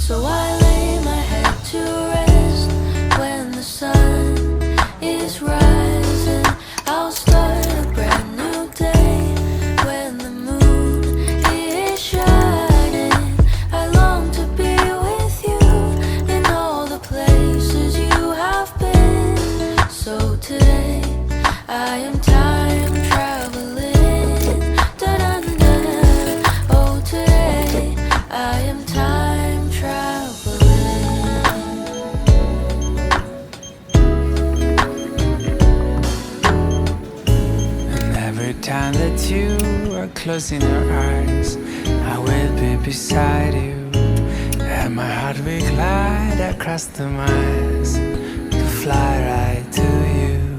So I lay my head to rest when the sun is rising. I'll start a brand new day when the moon is shining. I long to be with you in all the places you have been. So today I am time traveling. Da-da-da-da. Oh, today I am time traveling. And every time that you are closing your eyes, I will be beside you, and my heart will glide across the miles to fly right to